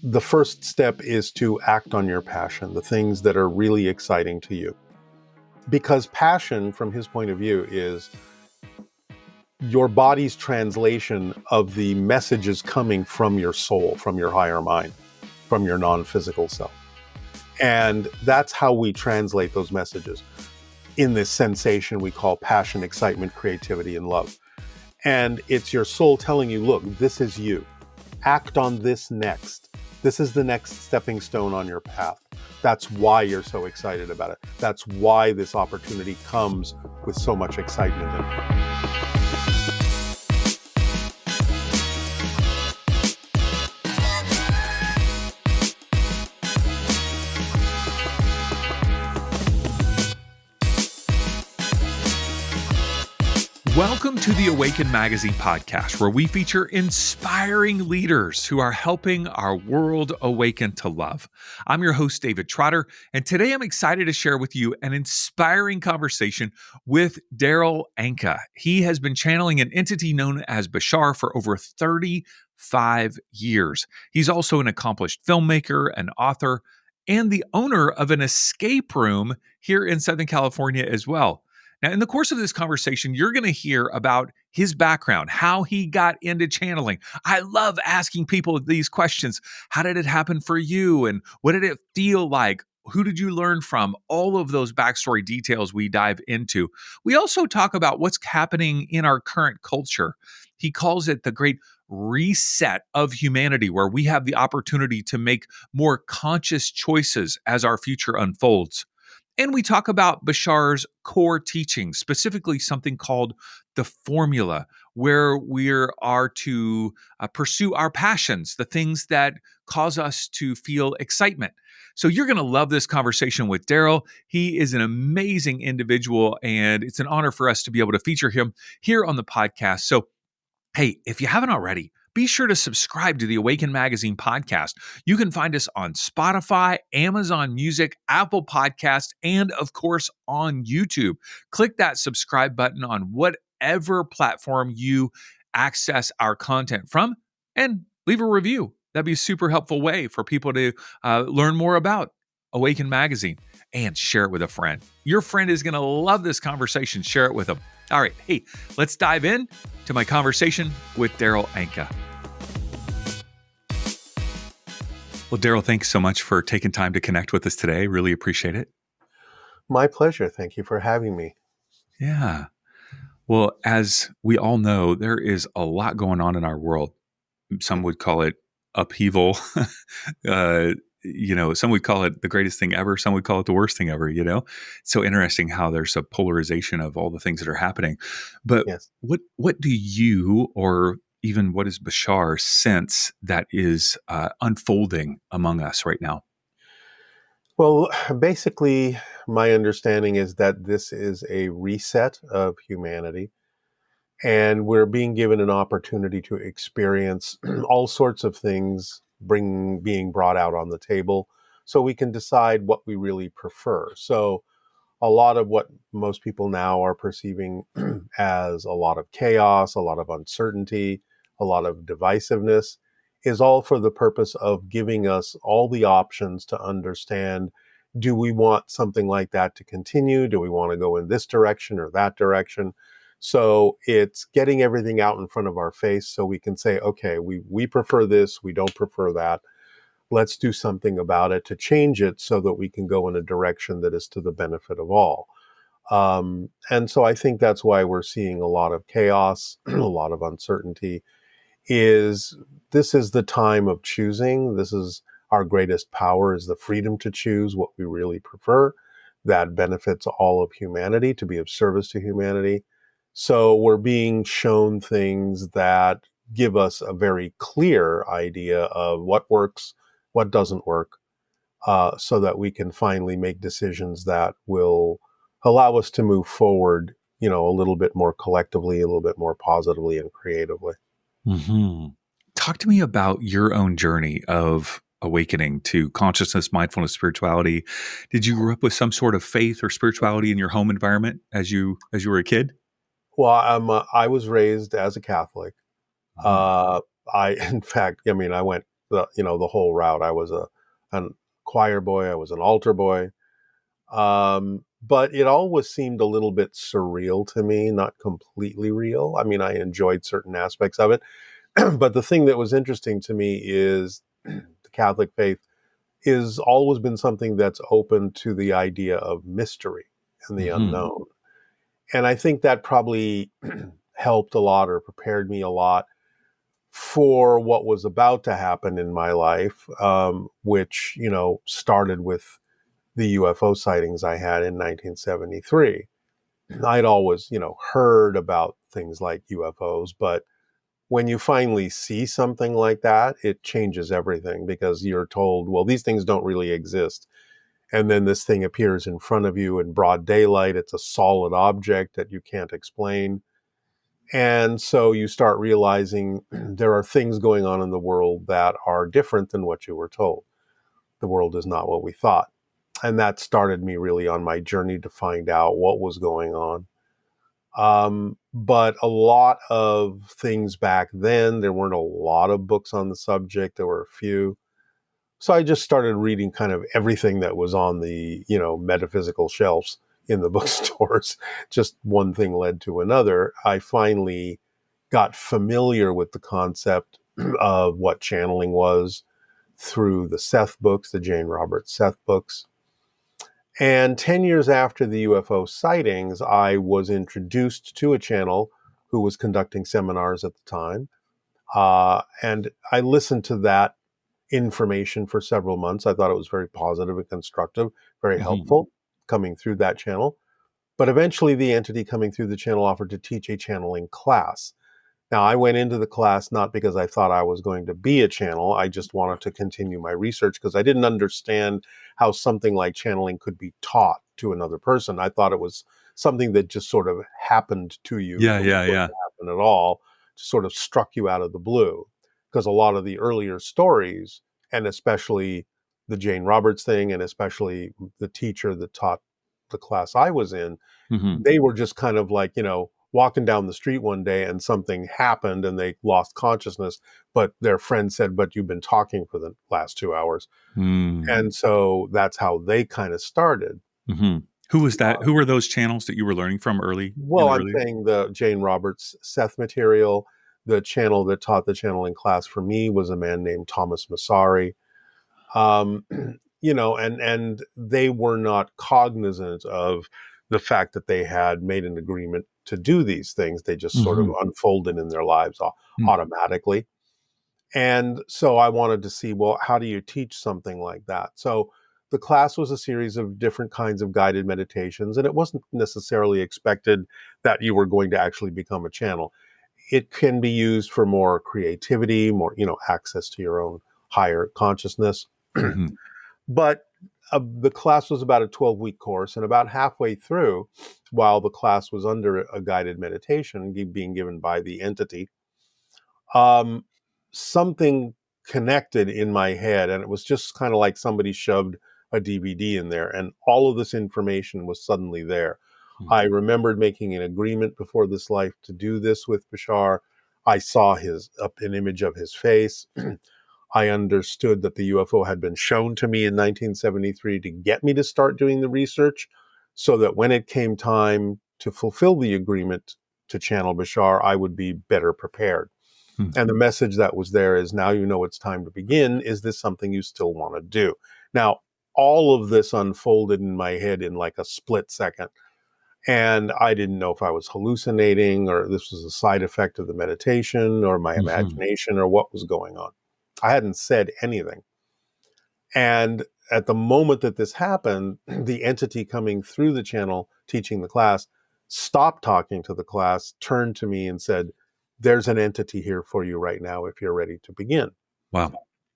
the first step is to act on your passion, the things that are really exciting to you. Because passion, from his point of view, is your body's translation of the messages coming from your soul, from your higher mind, from your non-physical self. And that's how we translate those messages in this sensation we call passion, excitement, creativity, and love. And it's your soul telling you, look, this is you. Act on this next. This is the next stepping stone on your path. That's why you're so excited about it. That's why this opportunity comes with so much excitement in it. Welcome to the Awaken Magazine podcast, where we feature inspiring leaders who are helping our world awaken to love. I'm your host, David Trotter, and today I'm excited to share with you an inspiring conversation with Darryl Anka. He has been channeling an entity known as Bashar for over 35 years. He's also an accomplished filmmaker, an author, and the owner of an escape room here in Southern California as well. Now, in the course of this conversation, you're going to hear about his background, how he got into channeling. I love asking people these questions. How did it happen for you? And what did it feel like? Who did you learn from? All of those backstory details we dive into. We also talk about what's happening in our current culture. He calls it the great reset of humanity, where we have the opportunity to make more conscious choices as our future unfolds. And we talk about Bashar's core teachings, specifically something called the formula, where we are to pursue our passions, the things that cause us to feel excitement. So you're going to love this conversation with Darryl. He is an amazing individual, and it's an honor for us to be able to feature him here on the podcast. So, hey, if you haven't already, be sure to subscribe to the Awaken Magazine podcast. You can find us on Spotify, Amazon Music, Apple Podcasts, and of course on YouTube. Click that subscribe button on whatever platform you access our content from and leave a review. That'd be a super helpful way for people to learn more about Awaken Magazine and share it with a friend. Your friend is going to love this conversation. Share it with them. All right, hey, let's dive in to my conversation with Darryl Anka. Well, Darryl, thanks so much for taking time to connect with us today. Really appreciate it. My pleasure. Thank you for having me. Yeah. Well, as we all know, there is a lot going on in our world. Some would call it upheaval. Some would call it the greatest thing ever. Some would call it the worst thing ever, It's so interesting how there's a polarization of all the things that are happening. But Yes. What do you, or even what is Bashar, sense that is unfolding among us right now? Well, basically, my understanding is that this is a reset of humanity, and we're being given an opportunity to experience all sorts of things being brought out on the table so we can decide what we really prefer. So a lot of what most people now are perceiving as a lot of chaos, a lot of uncertainty, a lot of divisiveness is all for the purpose of giving us all the options to understand, do we want something like that to continue? Do we want to go in this direction or that direction? So it's getting everything out in front of our face so we can say, okay, we prefer this, we don't prefer that. Let's do something about it to change it so that we can go in a direction that is to the benefit of all. And so I think that's why we're seeing a lot of chaos, a lot of uncertainty. This is the time of choosing. This is our greatest power, is the freedom to choose what we really prefer. That benefits all of humanity, to be of service to humanity. So we're being shown things that give us a very clear idea of what works, what doesn't work, so that we can finally make decisions that will allow us to move forward, a little bit more collectively, a little bit more positively and creatively. Mm-hmm. Talk to me about your own journey of awakening to consciousness, mindfulness, spirituality. Did you grow up with some sort of faith or spirituality in your home environment as you were a kid? Well, I was raised as a Catholic. Mm. In fact, I went the whole route. I was an choir boy. I was an altar boy. But it always seemed a little bit surreal to me, not completely real. I mean, I enjoyed certain aspects of it. But the thing that was interesting to me is the Catholic faith is always been something that's open to the idea of mystery and the Hmm. unknown. And I think that probably helped a lot or prepared me a lot for what was about to happen in my life, which, started with the UFO sightings I had in 1973. I'd always, heard about things like UFOs, but when you finally see something like that, it changes everything because you're told, well, these things don't really exist. And then this thing appears in front of you in broad daylight. It's a solid object that you can't explain. And so you start realizing there are things going on in the world that are different than what you were told. The world is not what we thought. And that started me really on my journey to find out what was going on. But a lot of things back then, there weren't a lot of books on the subject. There were a few. So I just started reading kind of everything that was on the, metaphysical shelves in the bookstores. Just one thing led to another. I finally got familiar with the concept of what channeling was through the Seth books, the Jane Roberts Seth books. And 10 years after the UFO sightings, I was introduced to a channel who was conducting seminars at the time. And I listened to that information for several months. I thought it was very positive and constructive, very Hmm. helpful coming through that channel. But eventually, the entity coming through the channel offered to teach a channeling class. Now, I went into the class not because I thought I was going to be a channel. I just wanted to continue my research because I didn't understand how something like channeling could be taught to another person. I thought it was something that just sort of happened to you Yeah, yeah, before yeah. it happened at all, sort of struck you out of the blue. Because a lot of the earlier stories, and especially the Jane Roberts thing, and especially the teacher that taught the class I was in, Hmm. they were just kind of like, walking down the street one day and something happened and they lost consciousness, but their friend said, but you've been talking for the last 2 hours. Mm. And so that's how they kind of started. Hmm. Who was that? Who were those channels that you were learning from early in Well, the I'm early? saying the Jane Roberts Seth material, the channel that taught the channeling class for me was a man named Thomas Masari. um, and they were not cognizant of the fact that they had made an agreement to do these things. They just sort of Hmm. unfolded in their lives automatically. And so I wanted to see, well, how do you teach something like that? So the class was a series of different kinds of guided meditations, and it wasn't necessarily expected that you were going to actually become a channel. It can be used for more creativity, more, access to your own higher consciousness. Hmm. But the class was about a 12-week course, and about halfway through, while the class was under a guided meditation being given by the entity, um, something connected in my head, and it was just kind of like somebody shoved a DVD in there, and all of this information was suddenly there. I remembered making an agreement before this life to do this with Bashar. I saw an image of his face. I understood that the UFO had been shown to me in 1973 to get me to start doing the research so that when it came time to fulfill the agreement to channel Bashar, I would be better prepared. And the message that was there is, now you know it's time to begin. Is this something you still want to do? Now, all of this unfolded in my head in like a split second. And I didn't know if I was hallucinating or this was a side effect of the meditation or my Hmm. imagination or what was going on. I hadn't said anything. And at the moment that this happened, the entity coming through the channel teaching the class stopped talking to the class, turned to me and said, there's an entity here for you right now if you're ready to begin. Wow.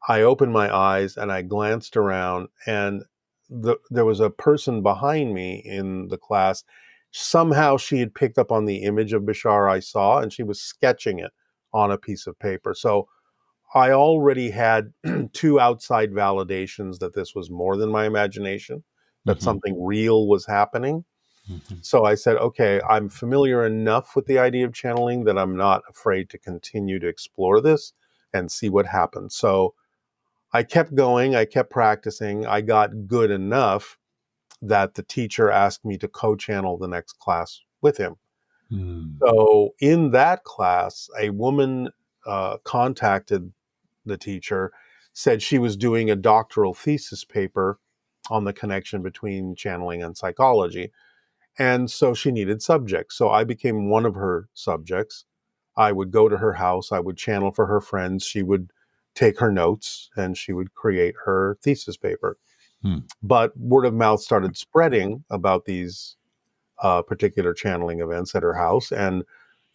I opened my eyes and I glanced around, and there was a person behind me in the class. Somehow she had picked up on the image of Bashar I saw, and she was sketching it on a piece of paper. So I already had two outside validations that this was more than my imagination, that Hmm. something real was happening. Hmm. So I said, okay, I'm familiar enough with the idea of channeling that I'm not afraid to continue to explore this and see what happens. So I kept going, I kept practicing. I got good enough that the teacher asked me to co-channel the next class with him. Mm. So in that class, a woman contacted the teacher, said she was doing a doctoral thesis paper on the connection between channeling and psychology. And so she needed subjects. So I became one of her subjects. I would go to her house, I would channel for her friends, she would take her notes, and she would create her thesis paper. Mm. But word of mouth started spreading about these particular channeling events at her house. And,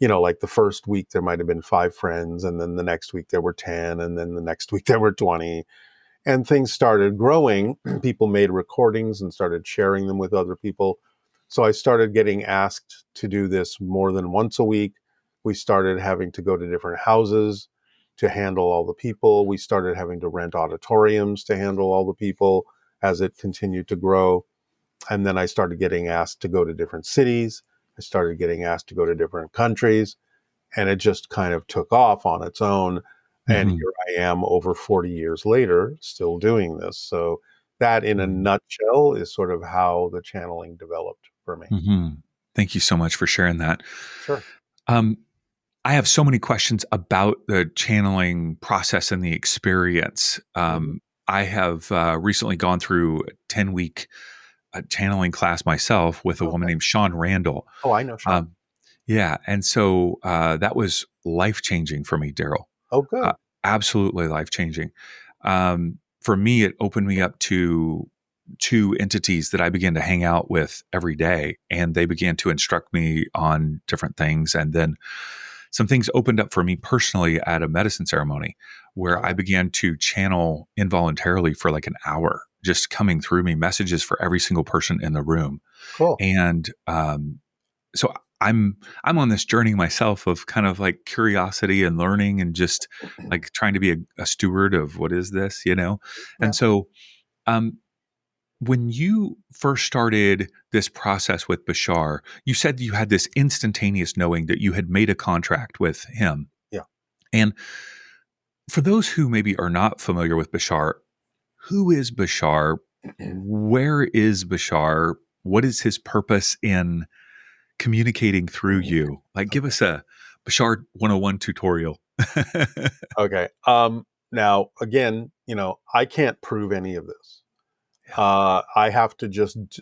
like the first week, there might have been 5 friends. And then the next week, there were 10. And then the next week, there were 20. And things started growing. People made recordings and started sharing them with other people. So I started getting asked to do this more than once a week. We started having to go to different houses to handle all the people. We started having to rent auditoriums to handle all the people as it continued to grow. And then I started getting asked to go to different cities. I started getting asked to go to different countries, and it just kind of took off on its own. And Hmm. here I am over 40 years later, still doing this. So that in a nutshell is sort of how the channeling developed for me. Hmm. Thank you so much for sharing that. Sure. Um, I have so many questions about the channeling process and the experience. Mhm. I have recently gone through a 10-week channeling class myself with a woman Okay. named Sean Randall. Oh, I know Sean. Um, yeah. And so that was life changing for me, Daryl. Oh, Uh, good. Absolutely life changing. For me, it opened me up to two entities that I began to hang out with every day, and they began to instruct me on different things. And then some things opened up for me personally at a medicine ceremony where I Okay. began to channel involuntarily for like an hour, just coming through me messages for every single person in the room. Cool. And so I'm on this journey myself of kind of like curiosity and learning and just like trying to be a steward of what is this, you know? Yeah. And so um when you first started this process with Bashar, you said you had this instantaneous knowing that you had made a contract with him. Yeah. And for those who maybe are not familiar with Bashar, who is Bashar? Where is Bashar? What is his purpose in communicating through you? Like, give Okay. us a Bashar 101 tutorial. Okay. Now, again, I can't prove any of this. Yeah. I have to just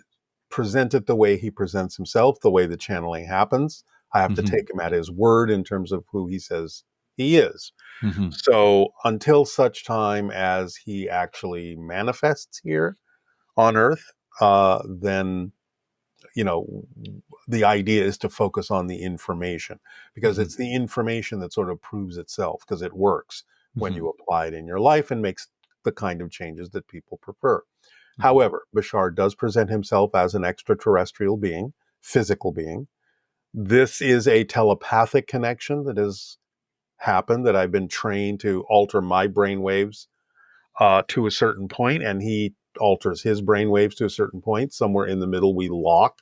present it the way he presents himself, the way the channeling happens. I have to Hmm. take him at his word in terms of who he says he is. Hmm. So until such time as he actually manifests here on Earth, then you know the idea is to focus on the information, because Hmm. it's the information that sort of proves itself because it works when Hmm. you apply it in your life and makes the kind of changes that people prefer. Hmm. However, Bashar does present himself as an extraterrestrial being, physical being. This is a telepathic connection that has happened, that I've been trained to alter my brain waves to a certain point, and he alters his brain waves to a certain point. Somewhere in the middle, we lock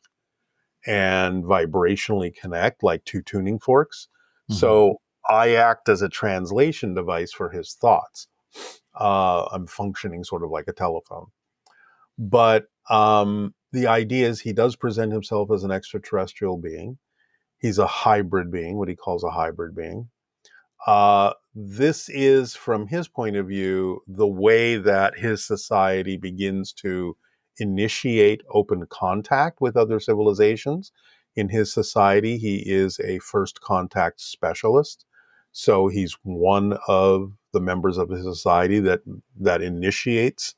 and vibrationally connect like two tuning forks. Hmm. So I act as a translation device for his thoughts. I'm functioning sort of like a telephone. But the idea is he does present himself as an extraterrestrial being. He's a hybrid being, what he calls a hybrid being. This is, from his point of view, the way that his society begins to initiate open contact with other civilizations. In his society, he is a first contact specialist. So he's one of the members of his society that initiates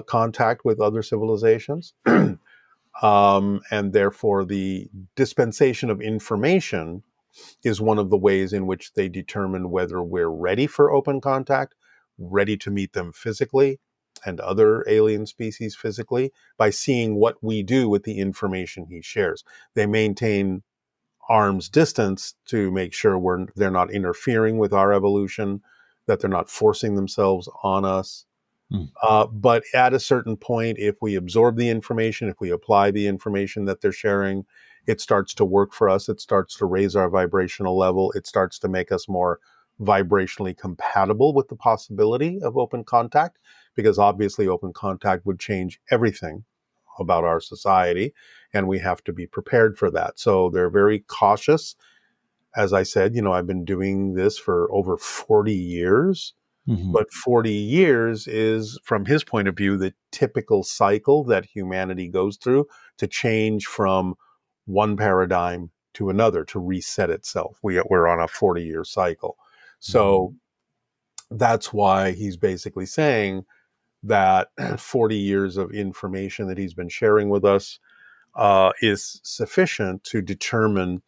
contact with other civilizations. And therefore, the dispensation of information is one of the ways in which they determine whether we're ready for open contact, ready to meet them physically and other alien species physically, by seeing what we do with the information he shares. They maintain arm's distance to make sure they're not interfering with our evolution, that they're not forcing themselves on us. Hmm. But at a certain point, if we absorb the information, if we apply the information that they're sharing, it starts to work for us. It starts to raise our vibrational level. It starts to make us more vibrationally compatible with the possibility of open contact, because obviously open contact would change everything about our society, and we have to be prepared for that. So they're very cautious. As I said, I've been doing this for over 40 years, Hmm. but 40 years is, from his point of view, the typical cycle that humanity goes through to change from one paradigm to another, to reset itself. We're on a 40-year cycle. Hmm. So that's why he's basically saying that 40 years of information that he's been sharing with us is sufficient to determine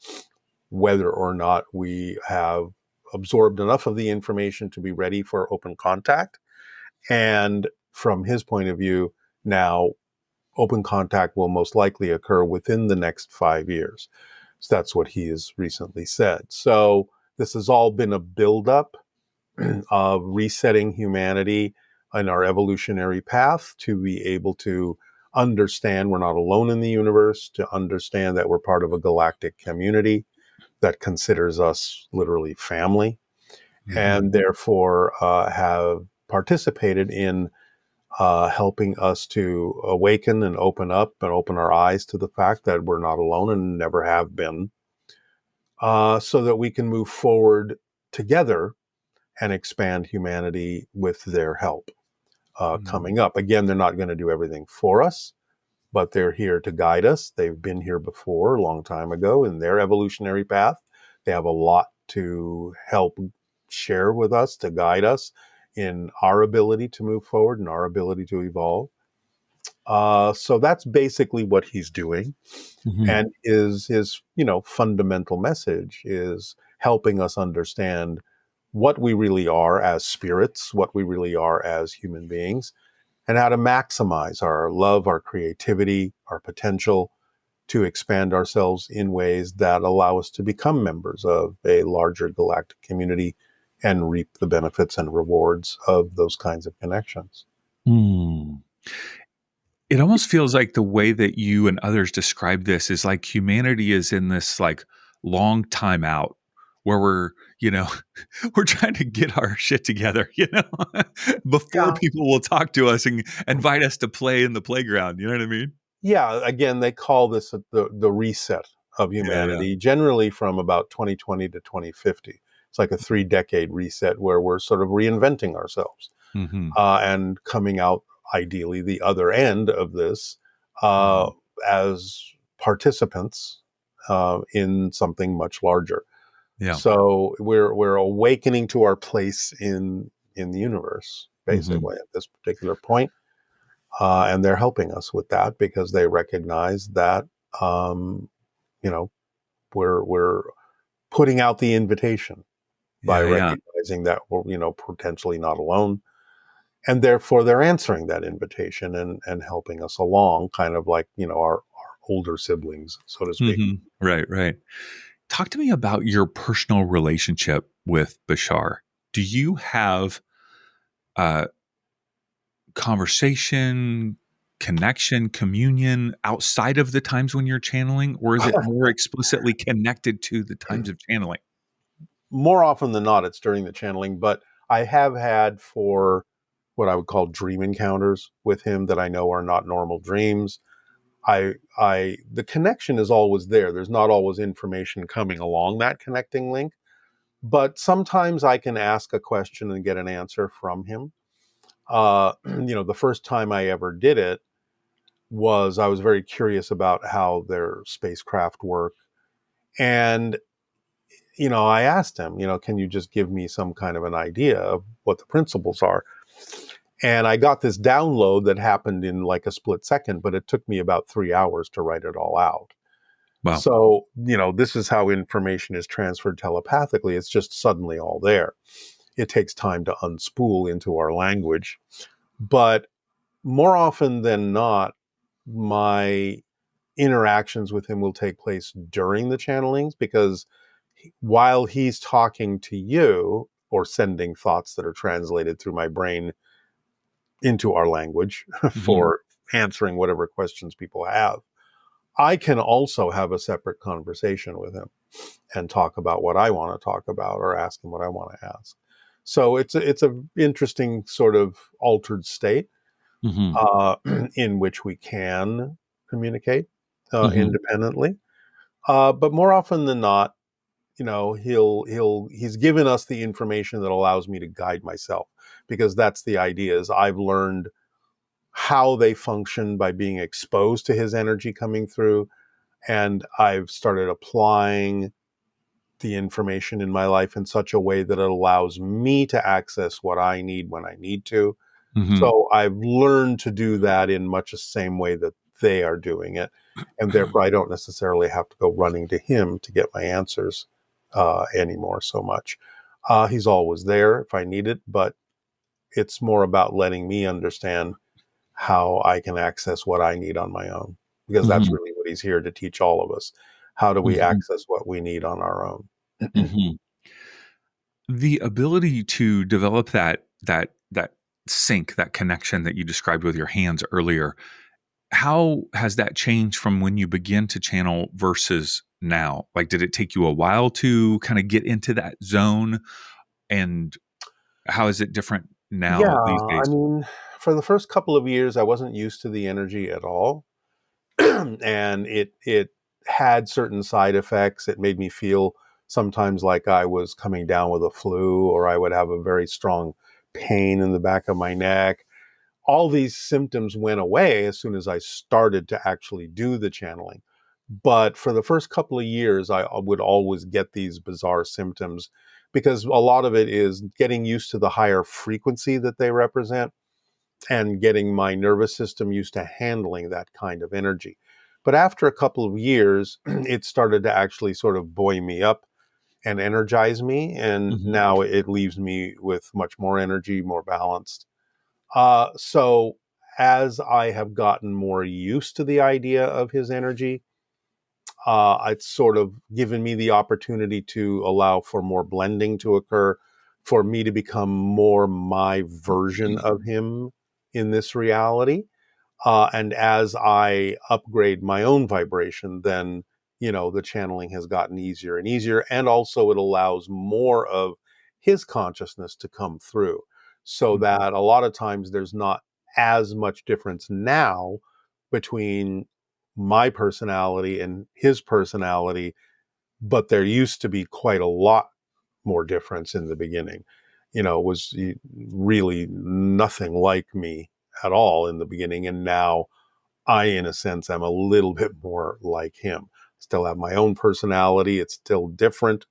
whether or not we have absorbed enough of the information to be ready for open contact. And from his point of view, now open contact will most likely occur within the next 5 years. So that's what he has recently said. So this has all been a buildup of resetting humanity in our evolutionary path to be able to understand we're not alone in the universe, to understand that we're part of a galactic community that considers us literally family, Hmm. and therefore have participated in helping us to awaken and open up and open our eyes to the fact that we're not alone and never have been, so that we can move forward together and expand humanity with their help Hmm. coming up. Again, they're not going to do everything for us, but they're here to guide us. They've been here before a long time ago in their evolutionary path. They have a lot to help share with us, to guide us in our ability to move forward and our ability to evolve. So that's basically what he's doing, Hmm. and is his fundamental message is helping us understand what we really are as spirits, what we really are as human beings, and how to maximize our love, our creativity, our potential to expand ourselves in ways that allow us to become members of a larger galactic community and reap the benefits and rewards of those kinds of connections. Mm. It almost feels like the way that you and others describe this is like humanity is in this like long time out where we're, we're trying to get our shit together, before Yeah. people will talk to us and invite us to play in the playground. You know what I mean? Yeah, again, they call this the reset of Yeah, yeah. humanity, generally from about 2020 to 2050. It's like a 3-decade reset where we're sort of reinventing ourselves Hmm. and coming out, ideally, the other end of this uh, Hmm. as participants in something much larger. Yeah. So we're awakening to our place in the universe, Hmm. basically, at this particular point. And they're helping us with that because they recognize that um, you know we're putting out the invitation by Yeah, yeah. recognizing that we're potentially not alone, and therefore they're answering that invitation and helping us along, kind of like our older siblings, so to speak. Hmm. Right, right. Talk to me about your personal relationship with Bashar. Do you have uh, conversation, connection, communion outside of the times when you're channeling, or is it more explicitly connected to the times of channeling? More often than not, it's during the channeling, but I have had for what I would call dream encounters with him that I know are not normal dreams. The connection is always there. There's not always information coming along that connecting link, but sometimes I can ask a question and get an answer from him. The first time I ever did it was I was very curious about how their spacecraft work, and I asked him, can you just give me some kind of an idea of what the principles are? And I got this download that happened in like a split second, but it took me about 3 hours to write it all out. Well, So, this is how information is transferred telepathically. It's just suddenly all there. It takes time to unspool into our language. But more often than not, my interactions with him will take place during the channelings, because while he's talking to you or sending thoughts that are translated through my brain into our language mhm, for answering whatever questions people have, I can also have a separate conversation with him and talk about what I want to talk about or ask him what I want to ask. So it's a interesting sort of altered state Hmm. uh, in which we can communicate Hmm. independently. But more often than not, he's given us the information that allows me to guide myself, because that's the idea. Is I've learned how they function by being exposed to his energy coming through, and I've started applying the information in my life in such a way that it allows me to access what I need when I need to. Hmm. So I've learned to do that in much the same way that they are doing it. And therefore, I don't necessarily have to go running to him to get my answers anymore so much. He's always there if I need it, but it's more about letting me understand how I can access what I need on my own, because that's Hmm. really what he's here to teach all of us. How do we Hmm. access what we need on our own? Hmm. The ability to develop that sync, that connection that you described with your hands earlier, how has that changed from when you begin to channel versus now? Like, did it take you a while to kind of get into that zone? And how is it different Yeah, now these I days? mean, for the first couple of years, I wasn't used to the energy at all. And it had certain side effects. It made me feel sometimes like I was coming down with a flu, or I would have a very strong pain in the back of my neck. All these symptoms went away as soon as I started to actually do the channeling. But for the first couple of years, I would always get these bizarre symptoms, because a lot of it is getting used to the higher frequency that they represent and getting my nervous system used to handling that kind of energy. But after a couple of years, it started to actually sort of buoy me up and energize me. And Mhm, now it leaves me with much more energy, more balanced. So as I have gotten more used to the idea of his energy, it's sort of given me the opportunity to allow for more blending to occur, for me to become more my version of him in this reality. And as I upgrade my own vibration, then, the channeling has gotten easier and easier. And also, it allows more of his consciousness to come through, so mhm, that a lot of times there's not as much difference now between my personality and his personality, but there used to be quite a lot more difference in the beginning. It was really nothing like me at all in the beginning. And now I, in a sense, am a little bit more like him. Still have my own personality. It's still different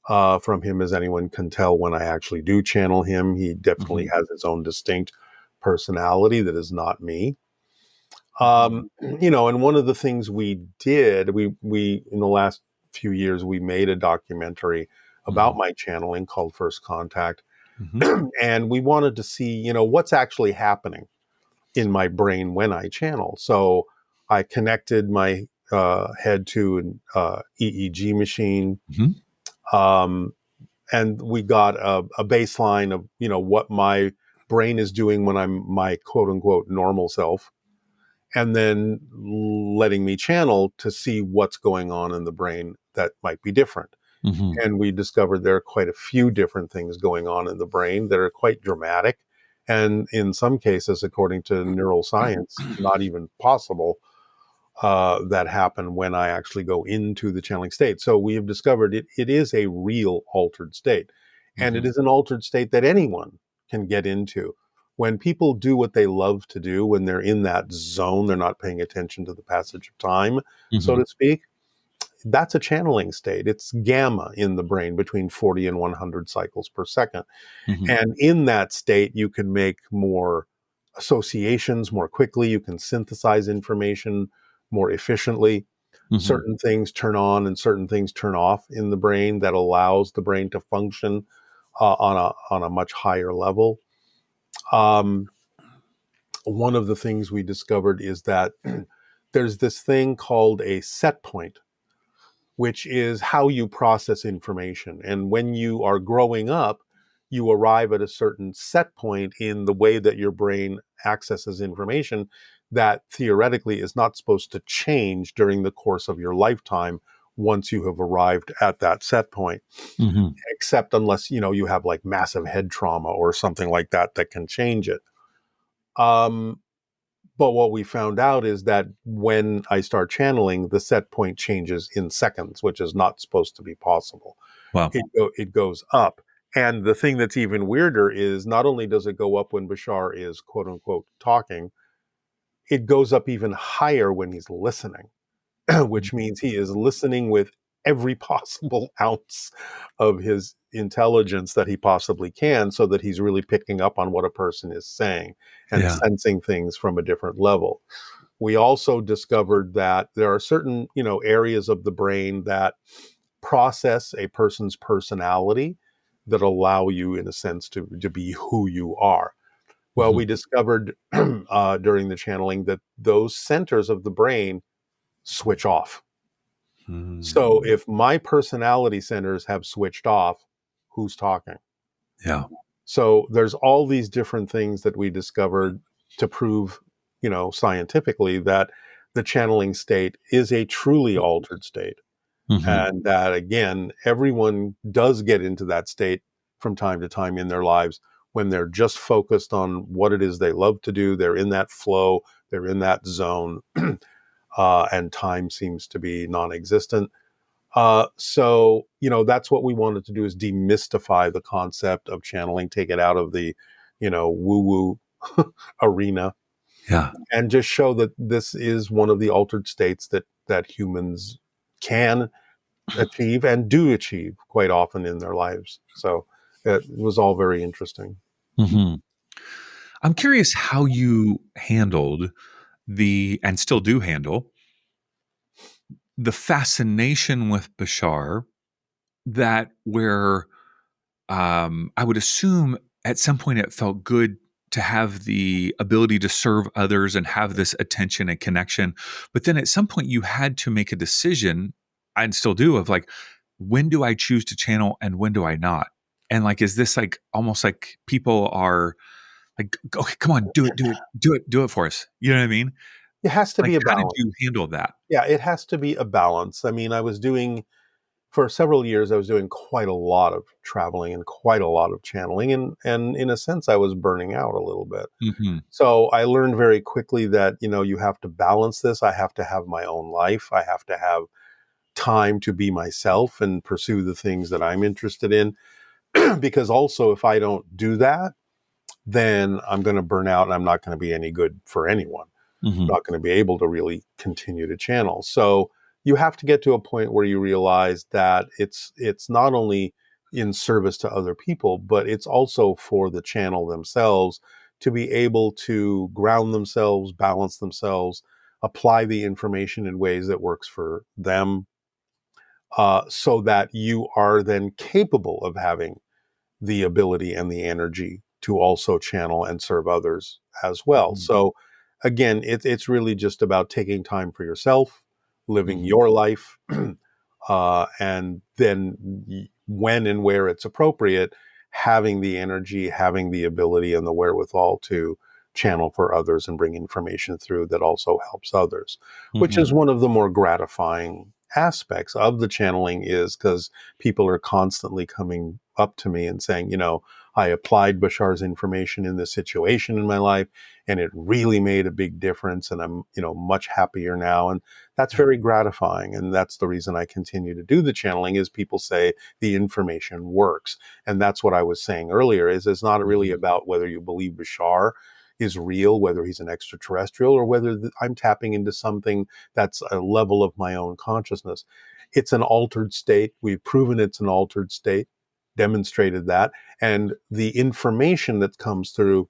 from him, as anyone can tell when I actually do channel him. He definitely mhm, has his own distinct personality that is not me. mhm, And one of the things we did, we in the last few years, we made a documentary about mhm, my channeling called First Contact, mhm, and we wanted to see, what's actually happening in my brain when I channel. So I connected my head to an EEG machine, mhm, um, and we got a baseline of what my brain is doing when I'm my quote unquote normal self, and then letting me channel to see what's going on in the brain that might be different. mhm, And we discovered there are quite a few different things going on in the brain that are quite dramatic. And in some cases, according to neuroscience, not even possible, that happen when I actually go into the channeling state. So we have discovered it is a real altered state. And it mhm, is an altered state that anyone can get into. When people do what they love to do, when they're in that zone, they're not paying attention to the passage of time, so mhm, to speak. That's a channeling state. It's gamma in the brain between 40 and 100 cycles per second. mhm, And in that state, you can make more associations more quickly. You can synthesize information more efficiently. mhm, Certain things turn on and certain things turn off in the brain that allows the brain to function on a much higher level. Um, One of the things we discovered is that there's this thing called a set point, which is how you process information. And when you are growing up, you arrive at a certain set point in the way that your brain accesses information that theoretically is not supposed to change during the course of your lifetime once you have arrived at that set point, Hmm. except unless, you have like massive head trauma or something like that that can change it. Um, but what we found out is that when I start channeling, the set point changes in seconds, which is not supposed to be possible. Wow. It goes up. And the thing that's even weirder is not only does it go up when Bashar is quote unquote talking, it goes up even higher when he's listening, which means he is listening with every possible ounce of his intelligence that he possibly can, so that he's really picking up on what a person is saying and Yeah. sensing things from a different level. We also discovered that there are certain, areas of the brain that process a person's personality that allow you, in a sense, to be who you are. Well, Hmm. we discovered during the channeling that those centers of the brain switch off. So Mm. if my personality centers have switched off, who's talking? Yeah. So there's all these different things that we discovered to prove, scientifically, that the channeling state is a truly altered state. Hmm. And that, again, everyone does get into that state from time to time in their lives when they're just focused on what it is they love to do. They're in that flow, they're in that zone, and time seems to be non existent. So, that's what we wanted to do, is demystify the concept of channeling, take it out of the, woo woo arena, Yeah. and just show that this is one of the altered states that humans can achieve and do achieve quite often in their lives. So it was all very interesting. Hmm. I'm curious how you handled and still do handle the fascination with Bashar, that where I would assume at some point it felt good to have the ability to serve others and have this attention and connection. But then at some point you had to make a decision, and still do, of like, when do I choose to channel and when do I not? And like, is this like almost like people are like, okay, come on, do it, do it, do it, do it for us. You know what I mean? It has to Like, be a how did balance. you handle that? Yeah, it has to be a balance. I mean, I was doing, for several years, I was doing quite a lot of traveling and quite a lot of channeling. And in a sense, I was burning out a little bit. Hmm. So I learned very quickly that, you have to balance this. I have to have my own life. I have to have time to be myself and pursue the things that I'm interested in. Because also, if I don't do that, then I'm going to burn out and I'm not going to be any good for anyone. Hmm. Not going to be able to really continue to channel. So you have to get to a point where you realize that it's not only in service to other people, but it's also for the channel themselves to be able to ground themselves, balance themselves, apply the information in ways that works for them, so that you are then capable of having the ability and the energy to also channel and serve others as well. Hmm. So, again, it's really just about taking time for yourself, living Hmm. your life, and then when and where it's appropriate, having the energy, having the ability and the wherewithal to channel for others and bring information through that also helps others, which Hmm. is one of the more gratifying aspects of the channeling, is because people are constantly coming up to me and saying, I applied Bashar's information in this situation in my life, and it really made a big difference. And I'm, much happier now. And that's Yeah. very gratifying. And that's the reason I continue to do the channeling, is people say the information works. And that's what I was saying earlier, is it's not really Hmm. about whether you believe Bashar is real, whether he's an extraterrestrial, or whether I'm tapping into something that's a level of my own consciousness. It's an altered state. We've proven it's an altered state, demonstrated that. And the information that comes through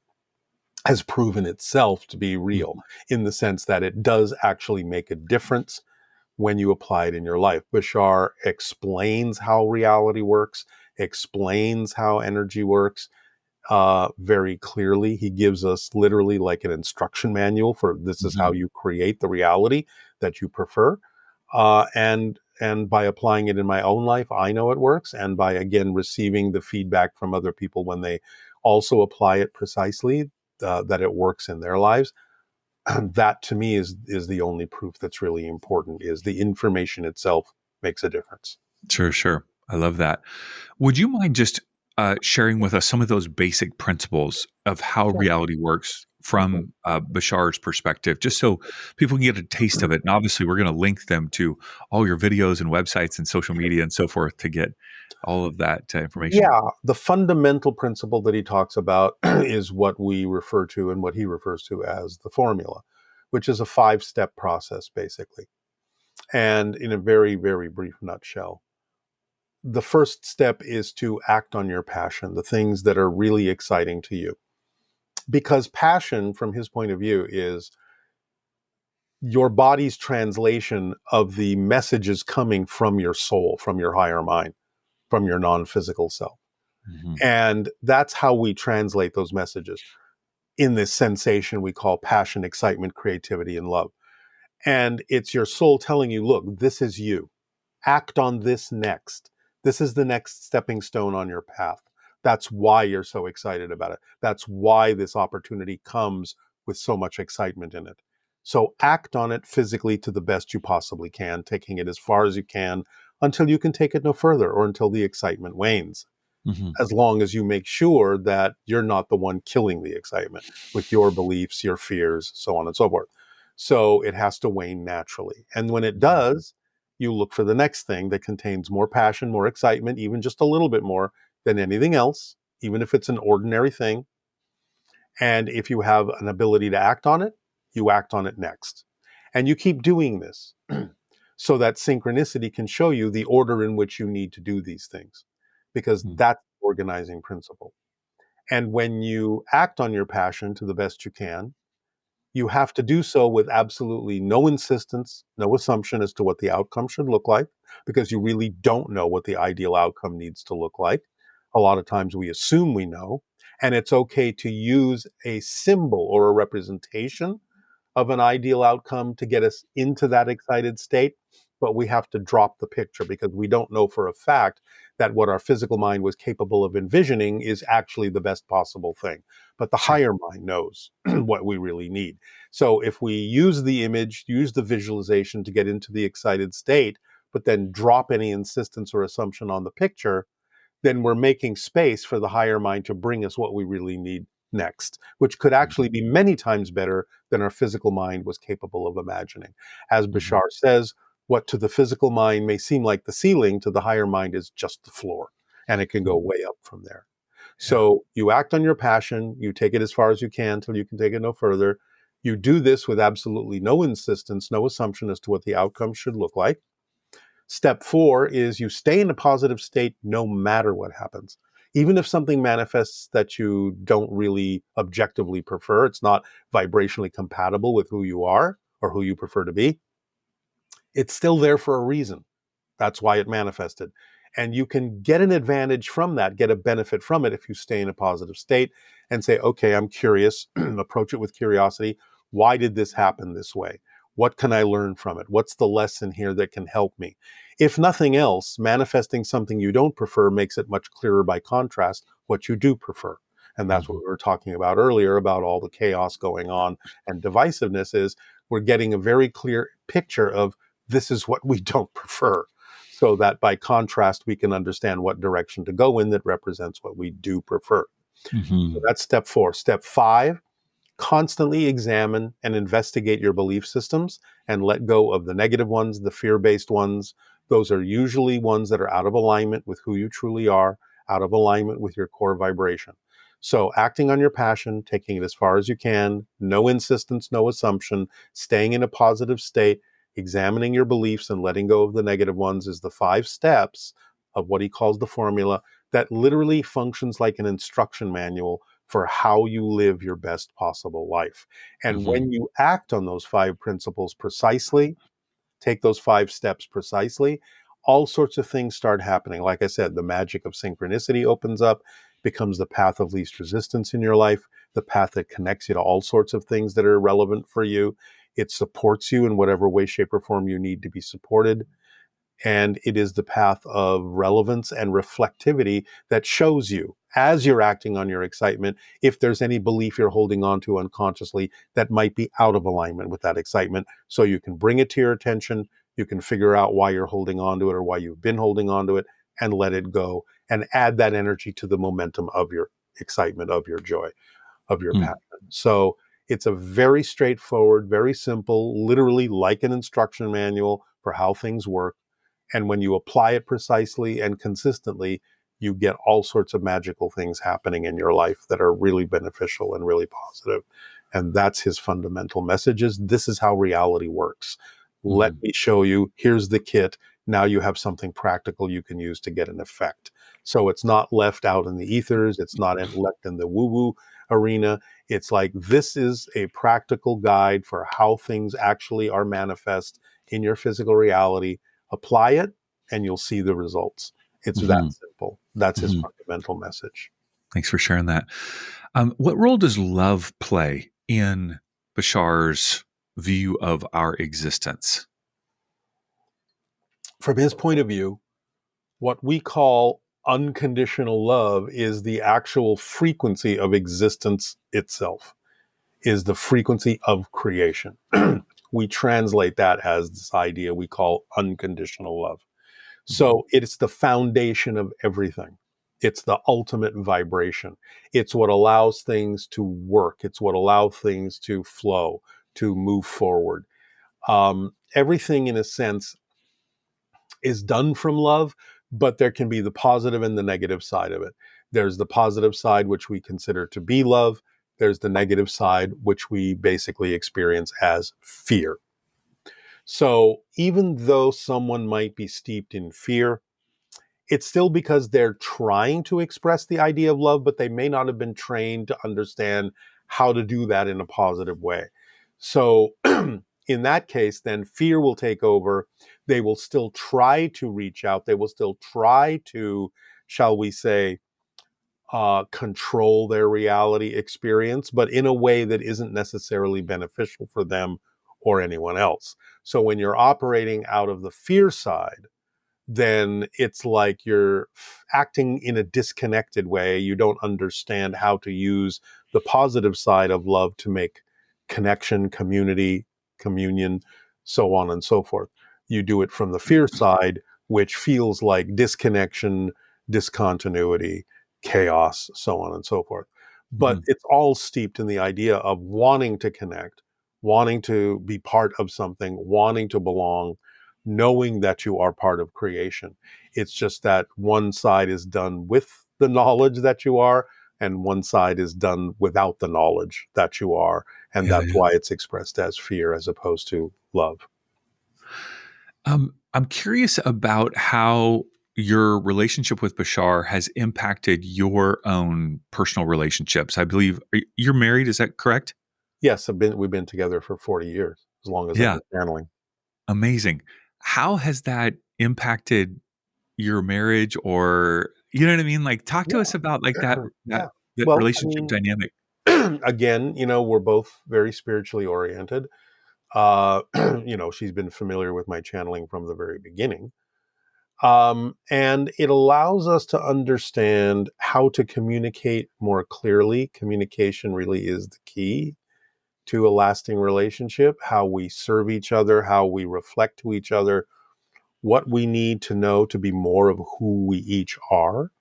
has proven itself to be real, Hmm. in the sense that it does actually make a difference when you apply it in your life. Bashar explains how reality works, explains how energy works, very clearly. He gives us literally like an instruction manual for, this is how Hmm. you create the reality that you prefer. And by applying it in my own life, I know it works. And by, again, receiving the feedback from other people when they also apply it precisely, that it works in their lives, that to me is the only proof that's really important, is the information itself makes a difference. Sure, sure. I love that. Would you mind just sharing with us some of those basic principles of how Sure. reality works Mhm. from Bashar's perspective, just so people can get a taste of it? And obviously, we're going to link them to all your videos and websites and social media and so forth to get all of that information. Yeah, the fundamental principle that he talks about is what we refer to and what he refers to as the formula, which is a 5-step process, basically. And in a very, very brief nutshell, the first step is to act on your passion, the things that are really exciting to you. Because passion, from his point of view, is your body's translation of the messages coming from your soul, from your higher mind, from your non physical self. Hmm. And that's how we translate those messages in this sensation we call passion, excitement, creativity, and love. And it's your soul telling you, look, this is you. Act on this next. This is the next stepping stone on your path. That's why you're so excited about it. That's why this opportunity comes with so much excitement in it. So act on it physically to the best you possibly can, taking it as far as you can until you can take it no further or until the excitement wanes, Hmm. as long as you make sure that you're not the one killing the excitement with your beliefs, your fears, so on and so forth. So it has to wane naturally. And when it does, you look for the next thing that contains more passion, more excitement, even just a little bit more than anything else, even if it's an ordinary thing. And if you have an ability to act on it, you act on it next. And you keep doing this so that synchronicity can show you the order in which you need to do these things, because that's the organizing principle. And when you act on your passion to the best you can, you have to do so with absolutely no insistence, no assumption as to what the outcome should look like, because you really don't know what the ideal outcome needs to look like. A lot of times we assume we know, and it's okay to use a symbol or a representation of an ideal outcome to get us into that excited state, but we have to drop the picture because we don't know for a fact that what our physical mind was capable of envisioning is actually the best possible thing. But the Sure. higher mind knows what we really need. So if we use the image, use the visualization to get into the excited state, but then drop any insistence or assumption on the picture, then we're making space for the higher mind to bring us what we really need next, which could actually be many times better than our physical mind was capable of imagining. As Hmm. Bashar says, what to the physical mind may seem like the ceiling, to the higher mind is just the floor, and it can go way up from there. Yeah. So you act on your passion, you take it as far as you can till you can take it no further. You do this with absolutely no insistence, no assumption as to what the outcome should look like. Step 4 is you stay in a positive state no matter what happens. Even if something manifests that you don't really objectively prefer, it's not vibrationally compatible with who you are or who you prefer to be, it's still there for a reason. That's why it manifested. And you can get an advantage from that, get a benefit from it if you stay in a positive state and say, okay, I'm curious, approach it with curiosity. Why did this happen this way? What can I learn from it? What's the lesson here that can help me? If nothing else, manifesting something you don't prefer makes it much clearer by contrast what you do prefer. And that's what Hmm. we were talking about earlier about all the chaos going on and divisiveness is we're getting a very clear picture of this is what we don't prefer, so that by contrast, we can understand what direction to go in that represents what we do prefer. So Hmm. that's step 4. Step 5, constantly examine and investigate your belief systems and let go of the negative ones, the fear based ones. Those are usually ones that are out of alignment with who you truly are, out of alignment with your core vibration. So, acting on your passion, taking it as far as you can, no insistence, no assumption, staying in a positive state, examining your beliefs and letting go of the negative ones is the 5 steps of what he calls the formula that literally functions like an instruction manual for how you live your best possible life. And Hmm. when you act on those 5 principles precisely, take those 5 steps precisely, all sorts of things start happening. Like I said, the magic of synchronicity opens up, becomes the path of least resistance in your life, the path that connects you to all sorts of things that are relevant for you. It supports you in whatever way, shape, or form you need to be supported. And it is the path of relevance and reflectivity that shows you as you're acting on your excitement, if there's any belief you're holding on to unconsciously that might be out of alignment with that excitement. So you can bring it to your attention. You can figure out why you're holding on to it or why you've been holding on to it, and let it go and add that energy to the momentum of your excitement, of your joy, of your Mm. passion. So it's a very straightforward, very simple, literally like an instruction manual for how things work. And when you apply it precisely and consistently, you get all sorts of magical things happening in your life that are really beneficial and really positive. And that's his fundamental message: is this is how reality works. Let Mhm. me show you. Here's the kit. Now you have something practical you can use to get an effect. So it's not left out in the ethers. It's not left in the woo-woo arena. It's like, this is a practical guide for how things actually are manifest in your physical reality. Apply it and you'll see the results. It's that Mhm. simple. That's his Mhm. fundamental message. Thanks for sharing that. What role does love play in Bashar's view of our existence? From his point of view, what we call unconditional love is the actual frequency of existence itself, is the frequency of creation. We translate that as this idea we call unconditional love. Mhm. So it's the foundation of everything. It's the ultimate vibration. It's what allows things to work. It's what allows things to flow, to move forward. Everything, in a sense, is done from love, but there can be the positive and the negative side of it. There's the positive side, which we consider to be love. There's the negative side, which we basically experience as fear. So even though someone might be steeped in fear, it's still because they're trying to express the idea of love, but they may not have been trained to understand how to do that in a positive way. So, in that case, then fear will take over. They will still try to reach out. They will still try to, shall we say, control their reality experience, but in a way that isn't necessarily beneficial for them or anyone else. So, when you're operating out of the fear side, then it's like you're acting in a disconnected way. You don't understand how to use the positive side of love to make connection, community, communion, so on and so forth. You do it from the fear side, which feels like disconnection, discontinuity, chaos, so on and so forth. But Mhm. it's all steeped in the idea of wanting to connect, wanting to be part of something, wanting to belong, knowing that you are part of creation. It's just that one side is done with the knowledge that you are, and one side is done without the knowledge that you are. And Yeah, that's yeah. why it's expressed as fear as opposed to love. I'm curious about how your relationship with Bashar has impacted your own personal relationships. I believe you're married. Is that correct? Yes, we've been together for 40 years, as long as I've Yeah. been channeling. Amazing. How has that impacted your marriage, or you know what I mean? Like, talk to us Yeah. about like that that Yeah. that Well, I relationship mean, dynamic. again, we're both very spiritually oriented. She's been familiar with my channeling from the very beginning. And it allows us to understand how to communicate more clearly. Communication really is the key to a lasting relationship, how we serve each other, how we reflect to each other, what we need to know to be more of who we each are,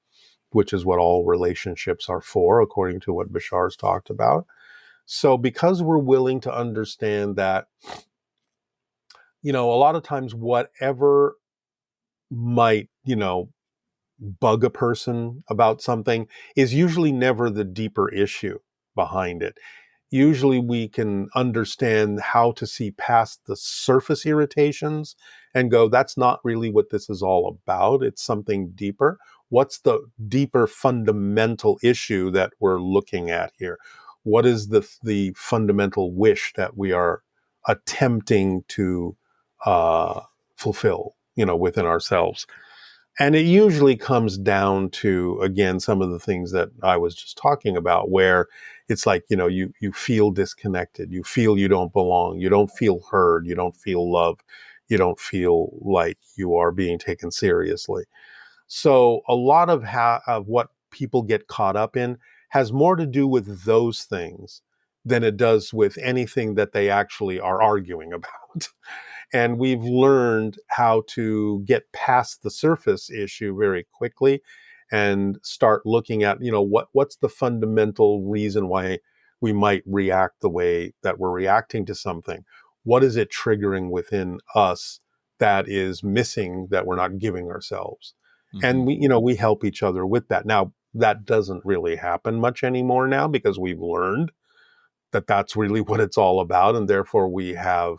which is what all relationships are for, according to what Bashar's talked about. So, because we're willing to understand that, a lot of times, whatever might, bug a person about something is usually never the deeper issue behind it. Usually we can understand how to see past the surface irritations and go, that's not really what this is all about. It's something deeper. What's the deeper fundamental issue that we're looking at here? What is the fundamental wish that we are attempting to uh, fulfill, within ourselves? And it usually comes down to, again, some of the things that I was just talking about, where it's like, you feel disconnected, you feel you don't belong, you don't feel heard, you don't feel loved, you don't feel like you are being taken seriously. So a lot of what people get caught up in has more to do with those things than it does with anything that they actually are arguing about. And we've learned how to get past the surface issue very quickly and start looking at, what's the fundamental reason why we might react the way that we're reacting to something. What is it triggering within us that is missing, that we're not giving ourselves? Mm-hmm. And we help each other with that. Now, that doesn't really happen much anymore now, because we've learned that that's really what it's all about. And therefore we have,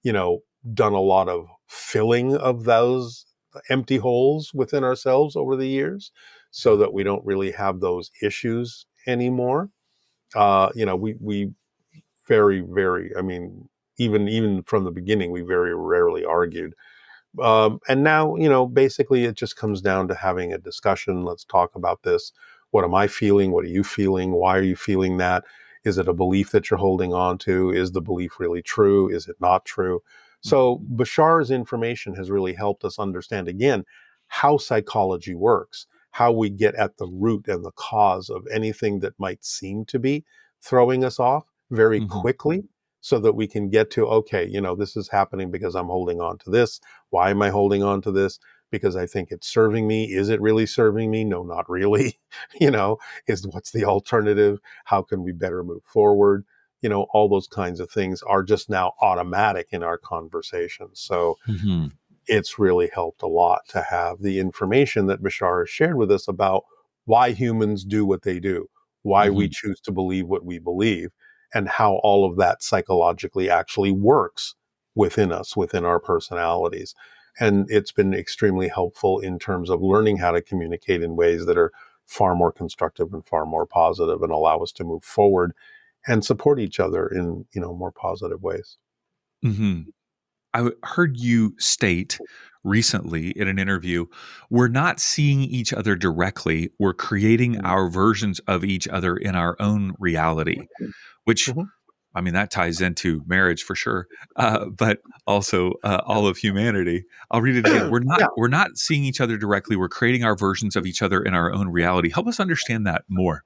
you know, done a lot of filling of those empty holes within ourselves over the years, so Yeah. that we don't really have those issues anymore. We very, very, I mean, even from the beginning, we very rarely argued. And now, basically it just comes down to having a discussion. Let's talk about this. What am I feeling? What are you feeling? Why are you feeling that? Is it a belief that you're holding on to? Is the belief really true? Is it not true? So Mm-hmm. Bashar's information has really helped us understand, again, how psychology works, how we get at the root and the cause of anything that might seem to be throwing us off very Mm-hmm. quickly, so that we can get to, okay, this is happening because I'm holding on to this. Why am I holding on to this? Because I think it's serving me. Is it really serving me? No, not really. you know, what's the alternative? How can we better move forward? All those kinds of things are just now automatic in our conversations. So Mm-hmm. it's really helped a lot to have the information that Bashar has shared with us about why humans do what they do, why we Mm-hmm. choose to believe what we believe, and how all of that psychologically actually works within us, within our personalities. And it's been extremely helpful in terms of learning how to communicate in ways that are far more constructive and far more positive, and allow us to move forward and support each other in, more positive ways. Mm-hmm. Heard you state recently in an interview, we're not seeing each other directly. We're creating our versions of each other in our own reality, which, Mhm. I mean, that ties into marriage for sure, but also Yeah. all of humanity. I'll read it again. We're not Yeah. we're not seeing each other directly. We're creating our versions of each other in our own reality. Help us understand that more.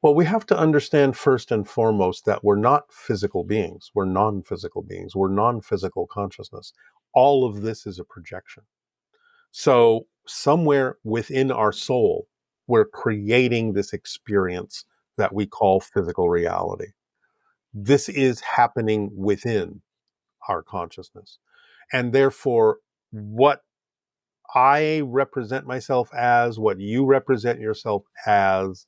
Well, we have to understand first and foremost that we're not physical beings. We're non-physical beings. We're non-physical consciousness. All of this is a projection. So somewhere within our soul, we're creating this experience that we call physical reality. This is happening within our consciousness. And therefore, what I represent myself as, what you represent yourself as,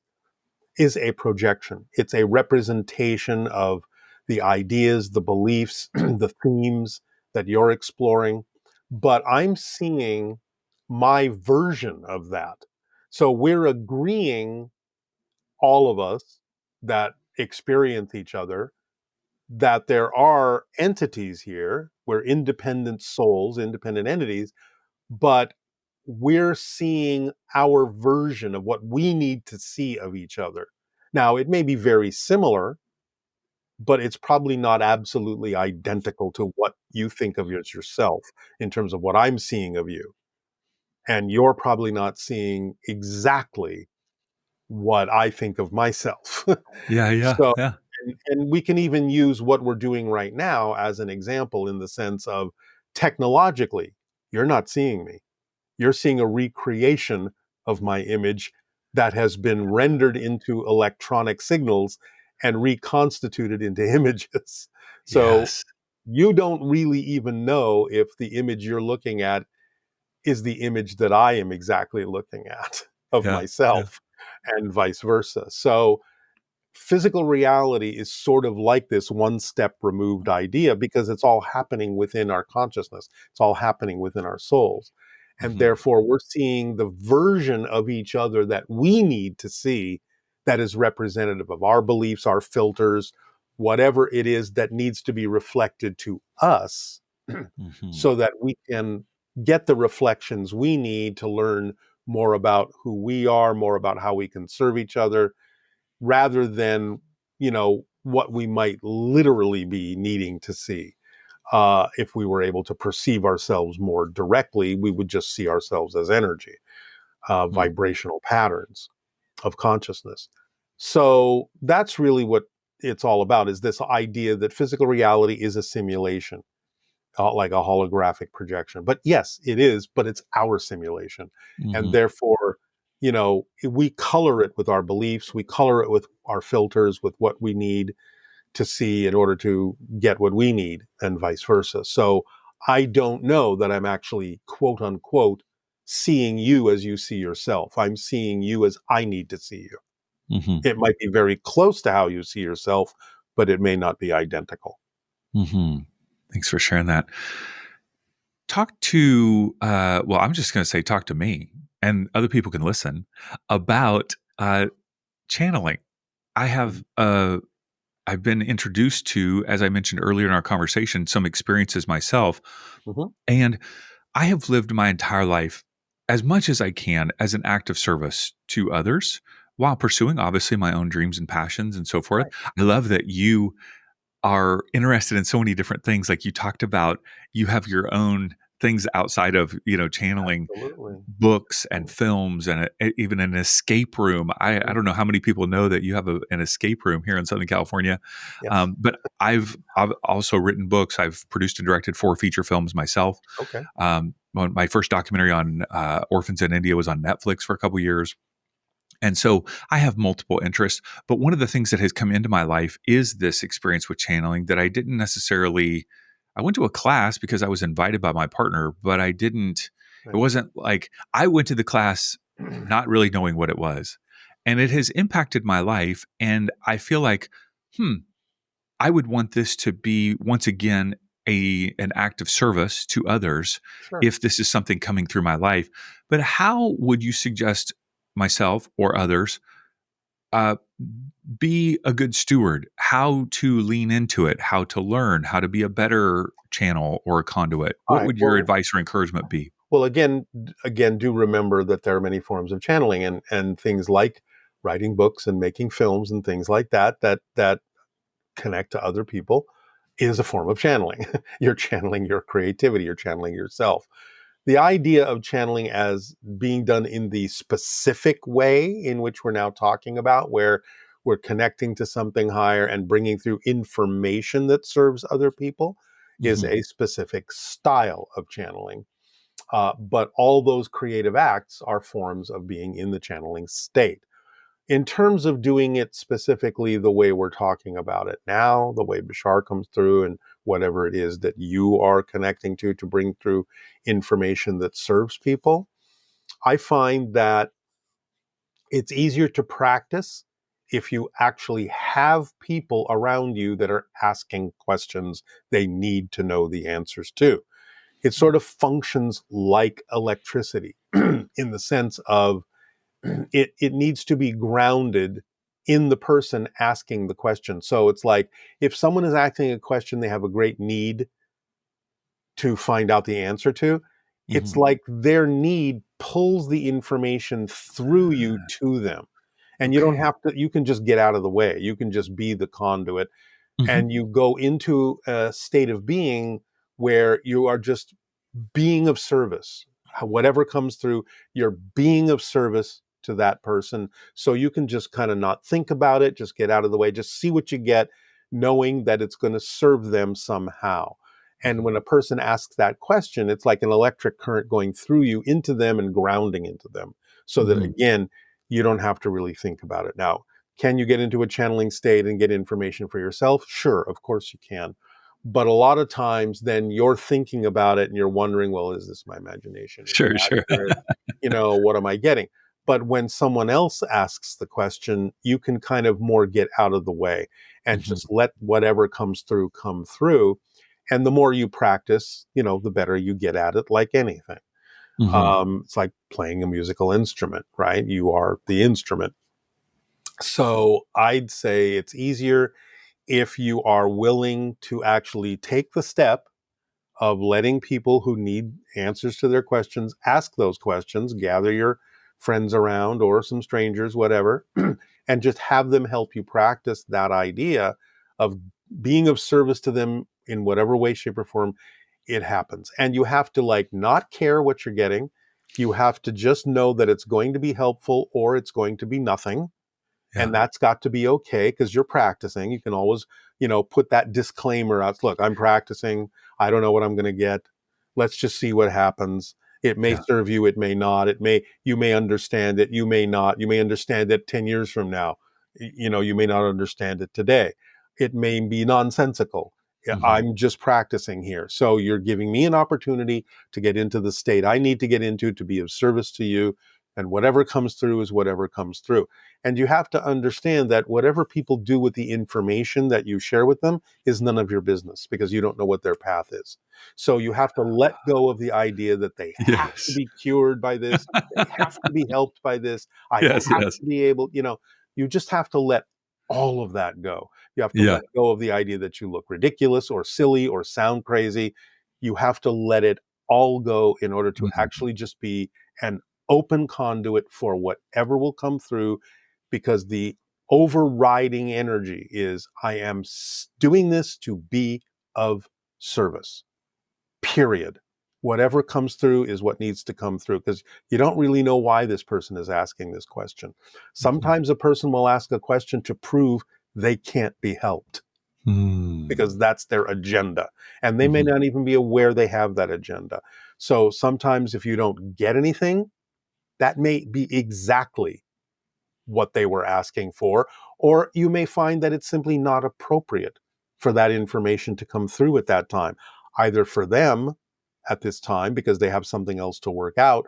is a projection. It's a representation of the ideas, the beliefs, the themes that you're exploring. But I'm seeing my version of that. So we're agreeing, all of us that experience each other, that there are entities here. We're independent souls, independent entities, but we're seeing our version of what we need to see of each other. Now, it may be very similar, but it's probably not absolutely identical to what you think of as yourself in terms of what I'm seeing of you. And you're probably not seeing exactly what I think of myself. Yeah, yeah, So, yeah. and we can even use what we're doing right now as an example, in the sense of, technologically, you're not seeing me. You're seeing a recreation of my image that has been rendered into electronic signals and reconstituted into images. So Yes. you don't really even know if the image you're looking at is the image that I am exactly looking at of Yeah, yeah. myself, and vice versa. So physical reality is sort of like this one step removed idea, because it's all happening within our consciousness. It's all happening within our souls. And Mhm. therefore, we're seeing the version of each other that we need to see, that is representative of our beliefs, our filters, whatever it is that needs to be reflected to us, Mhm. so that we can get the reflections we need to learn more about who we are, more about how we can serve each other, rather than, what we might literally be needing to see. If we were able to perceive ourselves more directly, we would just see ourselves as energy. Mm. vibrational patterns of consciousness. So that's really what it's all about, is this idea that physical reality is a simulation, like a holographic projection. But yes, it is, but it's our simulation. And Mhm. therefore, we color it with our beliefs, we color it with our filters, with what we need to see in order to get what we need, and vice versa. So I don't know that I'm actually, quote unquote, seeing you as you see yourself. I'm seeing you as I need to see you. Mhm. It might be very close to how you see yourself, but it may not be identical. Mhm. Thanks for sharing that. Talk to, well, I'm just going to say, talk to me, and other people can listen about channeling. I have, I've been introduced to, as I mentioned earlier in our conversation, some experiences myself, Mm-hmm. and I have lived my entire life as much as I can as an act of service to others while pursuing, obviously, my own dreams and passions and so forth. Right. I love that you are interested in so many different things. Like you talked about, you have your own things outside of, channeling, Absolutely. books and films, and even an escape room. I Mhm. don't know how many people know that you have an escape room here in Southern California. Yes. But I've also written books. I've produced and directed 4 feature films myself. Okay. My first documentary on orphans in India was on Netflix for a couple years. And so I have multiple interests, but one of the things that has come into my life is this experience with channeling that I didn't necessarily. I went to a class because I was invited by my partner, but I didn't. It Right. wasn't like I went to the class not really knowing what it was. And it has impacted my life. And I feel like, I would want this to be once again an act of service to others Sure. if this is something coming through my life. But how would you suggest myself or others uh, be a good steward, how to lean into it, how to learn, how to be a better channel or a conduit? All What right. would your advice or encouragement be? Well, again, do remember that there are many forms of channeling, and things like writing books and making films and things like that connect to other people is a form of channeling. You're channeling your creativity. You're channeling yourself. The idea of channeling as being done in the specific way in which we're now talking about, where we're connecting to something higher and bringing through information that serves other people, is Hmm. a specific style of channeling. But all those creative acts are forms of being in the channeling state. In terms of doing it specifically the way we're talking about it now, the way Bashar comes through, and whatever it is that you are connecting to bring through information that serves people, I find that it's easier to practice if you actually have people around you that are asking questions they need to know the answers to. It sort of functions like electricity in the sense of it needs to be grounded in the person asking the question. So it's like if someone is asking a question they have a great need to find out the answer to, it's Hmm. like their need pulls the information through you to them. And you don't Okay. have to, you can just get out of the way. You can just be the conduit, Hmm. and you go into a state of being where you are just being of service. Whatever comes through, you're being of service to that person. So you can just kind of not think about it, just get out of the way, just see what you get, knowing that it's going to serve them somehow. And Hmm. when a person asks that question, it's like an electric current going through you into them and grounding into them. So that Hmm. again, you don't have to really think about it. Now, can you get into a channeling state and get information for yourself? Sure, of course you can. But a lot of times then you're thinking about it and you're wondering, well, is this my imagination? Is it Sure, sure. accurate? What am I getting? But when someone else asks the question, you can kind of more get out of the way and Hmm. just let whatever comes through come through. And the more you practice, the better you get at it, like anything. Hmm. It's like playing a musical instrument, right? You are the instrument. So I'd say it's easier if you are willing to actually take the step of letting people who need answers to their questions ask those questions, gather your friends around or some strangers, whatever, and just have them help you practice that idea of being of service to them in whatever way, shape, or form it happens. And you have to like not care what you're getting. You have to just know that it's going to be helpful or it's going to be nothing. Yeah. And that's got to be okay because you're practicing. You can always, put that disclaimer out. Look, I'm practicing. I don't know what I'm going to get. Let's just see what happens. It may Yeah. serve you. It may not. You may understand it. You may not. You may understand it 10 years from now. You may not understand it today. It may be nonsensical. Yeah, Hmm. I'm just practicing here. So you're giving me an opportunity to get into the state I need to get into to be of service to you. And whatever comes through is whatever comes through. And you have to understand that whatever people do with the information that you share with them is none of your business because you don't know what their path is. So you have to let go of the idea that they have to Yes. be cured by this, they have to be helped by this, I Yes. have Yes. to be able, you just have to let all of that go. You have to Yeah. let go of the idea that you look ridiculous or silly or sound crazy. You have to let it all go in order to Mhm. actually just be an open conduit for whatever will come through because the overriding energy is I am doing this to be of service, period. Whatever comes through is what needs to come through because you don't really know why this person is asking this question. Mhm. Sometimes a person will ask a question to prove they can't be helped because Mm. that's their agenda. And they may Mhm. not even be aware they have that agenda. So sometimes if you don't get anything, that may be exactly what they were asking for, or you may find that it's simply not appropriate for that information to come through at that time, either for them at this time because they have something else to work out,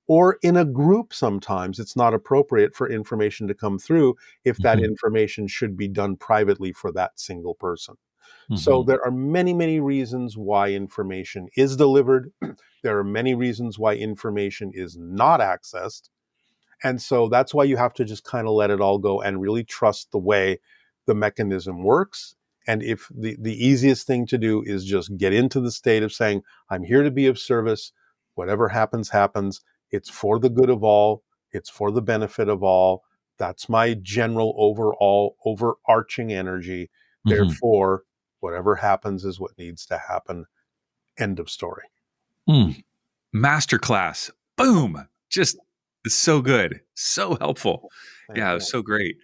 or in a group sometimes it's not appropriate for information to come through if that Mhm. information should be done privately for that single person. So Mhm. there are many, many reasons why information is delivered. There are many reasons why information is not accessed. And so that's why you have to just kind of let it all go and really trust the way the mechanism works. And if the easiest thing to do is just get into the state of saying, I'm here to be of service. Whatever happens, happens. It's for the good of all. It's for the benefit of all. That's my general overall overarching energy. Mhm. Therefore, whatever happens is what needs to happen. End of story. Mm. Masterclass. Boom. Just so good. So helpful. Thank Yeah, it you. was so great.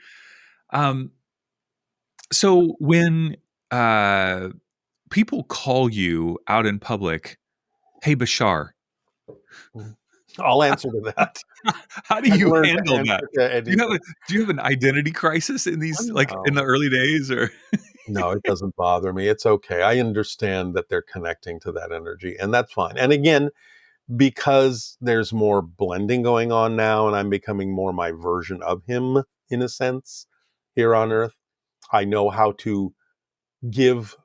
Um, so when uh, people call you out in public, hey, Bashar, I'll answer to that. how do I've you learned to handle that? answer to Do you have anything. an identity crisis in these, like in the No, early days, or? no, it doesn't bother me. It's okay. I understand that they're connecting to that energy, and that's fine. And again, because there's more blending going on now, and I'm becoming more my version of him in a sense here on Earth, I know how to give,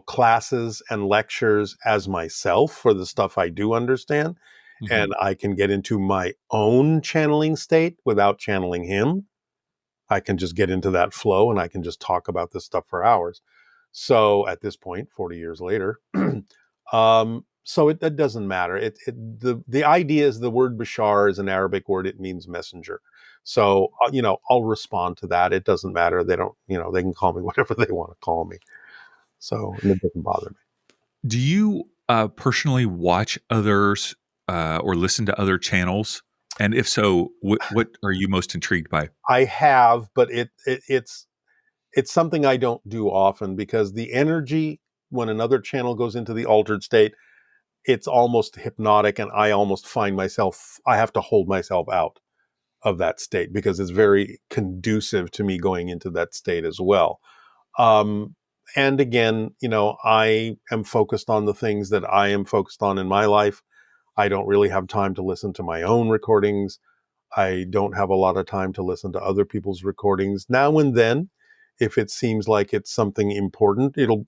classes and lectures as myself for the stuff I do understand. Mhm. And I can get into my own channeling state without channeling him. I can just get into that flow and I can just talk about this stuff for hours. So at this point, 40 years later, so it doesn't matter. The idea is the word Bashar is an Arabic word. It means messenger. So I'll respond to that. It doesn't matter. They don't, they can call me whatever they want to call me. So and it doesn't bother me. Do you personally watch others or listen to other channels? And if so, what are you most intrigued by? I have, but it's something I don't do often because the energy when another channel goes into the altered state, it's almost hypnotic, and I almost find myself I have to hold myself out of that state because it's very conducive to me going into that state as well. Um, and again, I am focused on the things that I am focused on in my life. I don't really have time to listen to my own recordings. I don't have a lot of time to listen to other people's recordings. Now and then, if it seems like it's something important, it'll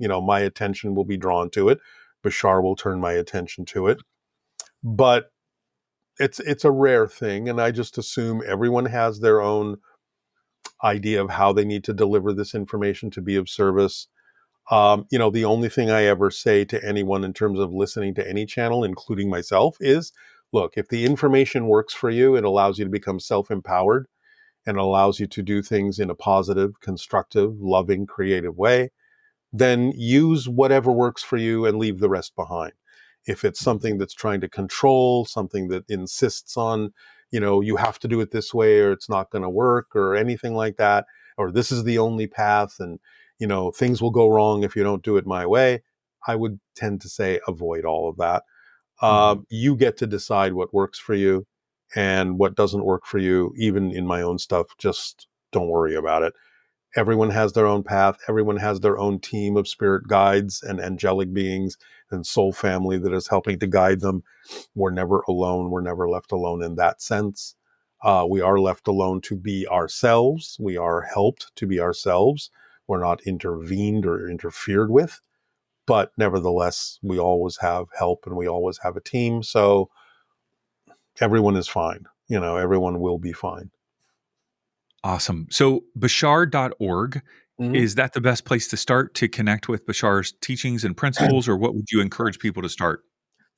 my attention will be drawn to it. Bashar will turn my attention to it. But it's a rare thing, and I just assume everyone has their own idea of how they need to deliver this information to be of service. The only thing I ever say to anyone in terms of listening to any channel, including myself, is look, if the information works for you, it allows you to become self empowered and allows you to do things in a positive, constructive, loving, creative way, then use whatever works for you and leave the rest behind. If it's Mhm. something that's trying to control, something that insists on, you have to do it this way or it's not going to work or anything like that, or this is the only path and, things will go wrong if you don't do it my way, I would tend to say avoid all of that. Mhm. You get to decide what works for you and what doesn't work for you. Even in my own stuff, just don't worry about it. Everyone has their own path. Everyone has their own team of spirit guides and angelic beings and soul family that is helping to guide them. We're never alone. We're never left alone in that sense. We are left alone to be ourselves. We are helped to be ourselves. We're not intervened or interfered with, but nevertheless, we always have help and we always have a team. So everyone is fine. Everyone will be fine. Awesome. So Bashar.org, Mhm. is that the best place to start to connect with Bashar's teachings and principles, or what would you encourage people to start?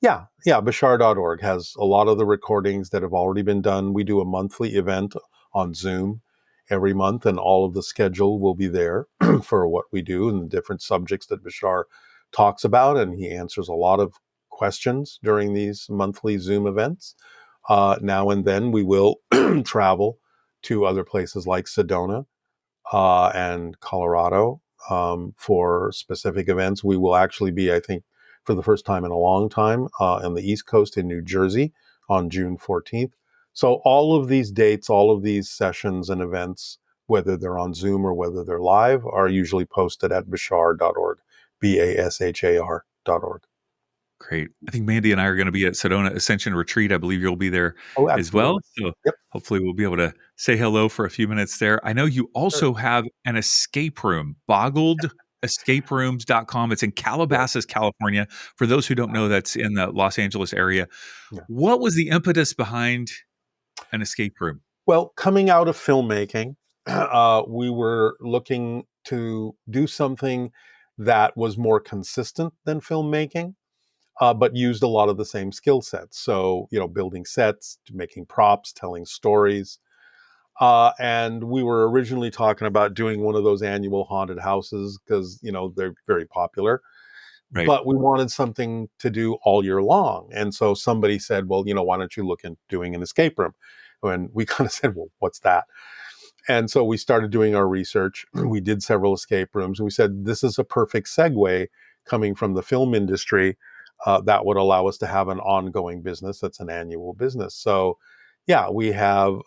Yeah, yeah. Bashar.org has a lot of the recordings that have already been done. We do a monthly event on Zoom every month, and all of the schedule will be there for what we do and the different subjects that Bashar talks about. And he answers a lot of questions during these monthly Zoom events. Now and then we will travel to other places like Sedona and Colorado for specific events. We will actually be, I think, for the first time in a long time, on the East Coast in New Jersey on June 14th. So, all of these dates, all of these sessions and events, whether they're on Zoom or whether they're live, are usually posted at bashar.org, bashar.org. Great. I think Mandy and I are going to be at Sedona Ascension Retreat. I believe you'll be there Oh, as well. absolutely. So Yep. hopefully we'll be able to say hello for a few minutes there. I know you Sure. also have an escape room, boggledescaperooms.com. It's in Yes. Calabasas, California. For those who don't know, that's in the Los Angeles area. Yeah. What was the impetus behind an escape room? Well, coming out of filmmaking, we were looking to do something that was more consistent than filmmaking, but used a lot of the same skill sets. So, building sets, making props, telling stories. And we were originally talking about doing one of those annual haunted houses because, they're very popular. Right. But we wanted something to do all year long. And so somebody said, well, why don't you look into doing an escape room? And we kind of said, well, what's that? And so we started doing our research. We did several escape rooms. We said, this is a perfect segue coming from the film industry that would allow us to have an ongoing business that's an annual business. So, yeah, we have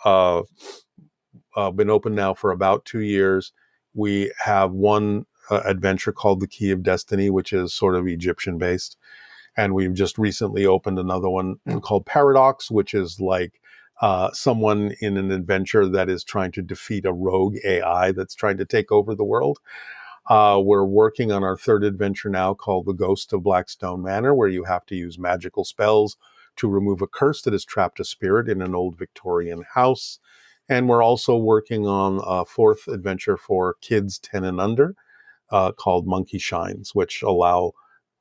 been open now for about 2 years. We have one adventure called The Key of Destiny, which is sort of Egyptian based. And we've just recently opened another one called Paradox, which is like someone in an adventure that is trying to defeat a rogue AI that's trying to take over the world. We're working on our third adventure now called The Ghost of Blackstone Manor, where you have to use magical spells to remove a curse that has trapped a spirit in an old Victorian house. And we're also working on a fourth adventure for kids 10 and under called Monkey Shines, which allow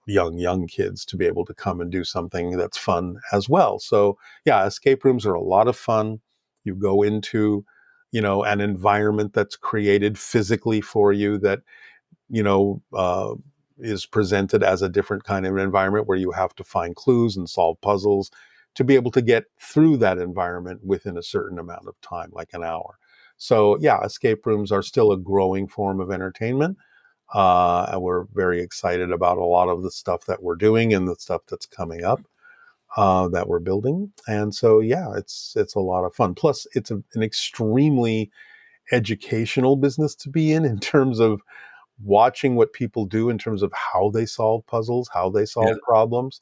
young kids to be able to come and do something that's fun as well. So yeah, escape rooms are a lot of fun. You go into, an environment that's created physically for you that you know, uh, is presented as a different kind of environment where you have to find clues and solve puzzles to be able to get through that environment within a certain amount of time, like an hour. So, yeah, escape rooms are still a growing form of entertainment. And we're very excited about a lot of the stuff that we're doing and the stuff that's coming up that we're building. And so, yeah, it's a lot of fun. Plus, it's an extremely educational business to be in terms of watching what people do in terms of how they solve puzzles, how they Yeah. solve problems.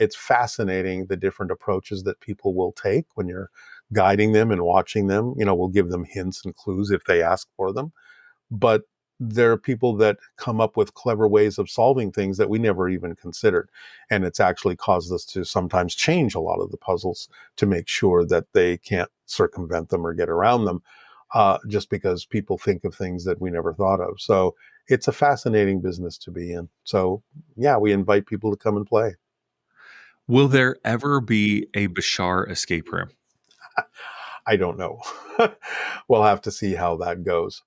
It's fascinating the different approaches that people will take when you're guiding them and watching them. We'll give them hints and clues if they ask for them. But there are people that come up with clever ways of solving things that we never even considered. And it's actually caused us to sometimes change a lot of the puzzles to make sure that they can't circumvent them or get around them just because people think of things that we never thought of. So it's a fascinating business to be in. So, yeah, we invite people to come and play. Will there ever be a Bashar escape room? I don't know. We'll have to see how that goes.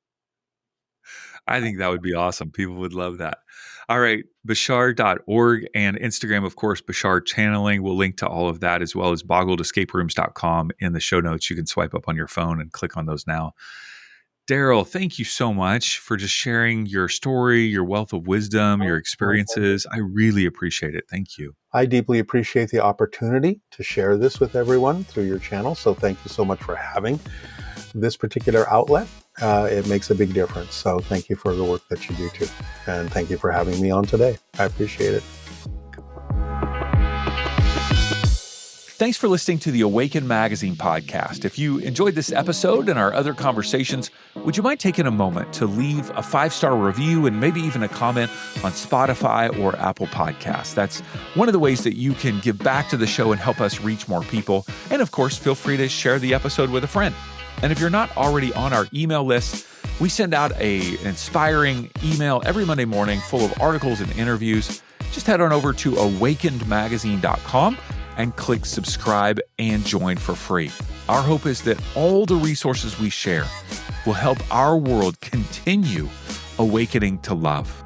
I think that would be awesome. People would love that. All right, Bashar.org and Instagram, of course, Bashar Channeling. We'll link to all of that as well as boggledescaperooms.com in the show notes. You can swipe up on your phone and click on those now. Daryl, thank you so much for just sharing your story, your wealth of wisdom, your experiences. I really appreciate it. Thank you. I deeply appreciate the opportunity to share this with everyone through your channel. So thank you so much for having this particular outlet. It makes a big difference. So thank you for the work that you do too. And thank you for having me on today. I appreciate it. Thanks for listening to the Awaken Magazine podcast. If you enjoyed this episode and our other conversations, would you mind taking a moment to leave a 5-star review and maybe even a comment on Spotify or Apple Podcasts? That's one of the ways that you can give back to the show and help us reach more people. And of course, feel free to share the episode with a friend. And if you're not already on our email list, we send out an inspiring email every Monday morning full of articles and interviews. Just head on over to awakenedmagazine.com and click subscribe and join for free. Our hope is that all the resources we share will help our world continue awakening to love.